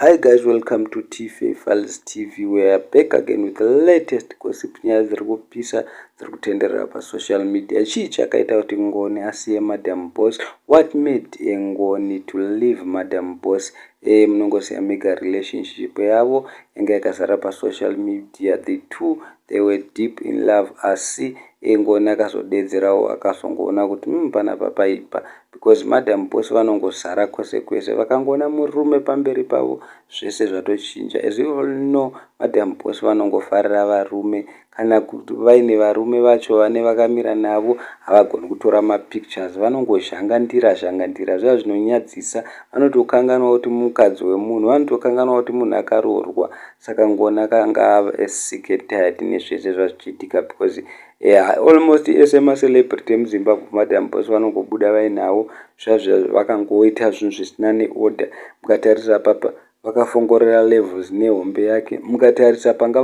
Hi guys, welcome to TFA Files TV. We are back again with the latest gossip nyaya dziri kupisa dziri kutenderera pasocial media. Chii chakaita kuti Ngoni asiye Madam Boss? What made Ngoni to leave Madam Boss? Munongosiya mega relationship yavo yanga yakazara pasocial media. The two, they were deep in love. Asi Ngoni akazodedzerawo akazongoona kuti panapa paipa, because Madam Boss vanongozara kwese kwese, vakangoona murume pamberi pavo zvese zvatochinja. As you all know, Madam Boss vanongofarira varume, kana kuti vaine varume vacho vane vakamira navo havagoni kutora mapictures, vanongozhangandira zviya zvinonyadzisa. Vanotokanganwa kuti mukadzi wemunhu, vanotokanganwa kuti munhu akaroorwa. Saka Ngoni akanga ava sick and tired nezvese zvachiitika, because almost ese macelebrity emuZimbabwe Madam Boss vanongobuda vainavo vakangoita zvinhu zvisina neorder. Mukatarisa papa vakafongorera levels nehombe yake, mukatarisa panga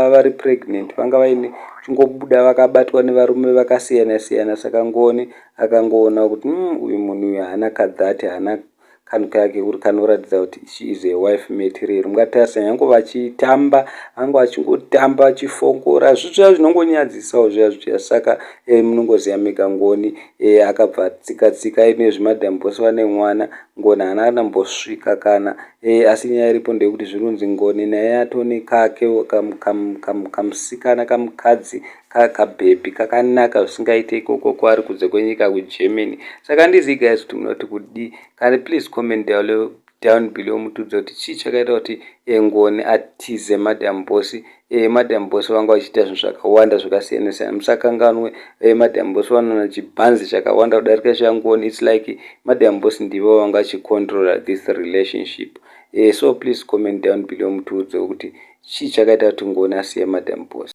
vari pregnant, panga vaine chingobuda vakabatwa nevarume vakasiyana siyana. Saka Ngoni akangoona kuti uyu munhu uyu haana kadzati, haana kanhu kake kuri kanoratidza kuti she is a wife material. Mukatarisa nyange vachitamba, vange vachingotamba vachifongora zviya zvinongonyadzisa zviya. Saka munongoziya mega Ngoni akabva tsika ine zviMadam Boss vane mwana. Ngoni haana anambosvika kana, asi nyaya iripo ndeyekuti zvinonzi Ngoni naye atone kake kamusikana kamukadzi kabhebhi kakanaka zvisingaite ikoko kwaari kunze kwenyika kuGermany. Saka handizii guys kuti munoti kudii. Can please comment down below mutudze kuti chii chakaita kuti Ngoni atize Madam Boss. Madam Boss vanga vachiita zvinhu zvakawanda zvakasiyana siyana. Musakanganwe Madam Boss vanoona chibhanzi chakawanda kudarika chaNgoni. It's like Madam Boss ndivo vanga vachicontrola this relationship. So please comment down below mutudze kuti chii chakaita kuti Ngoni asiye Madam Boss.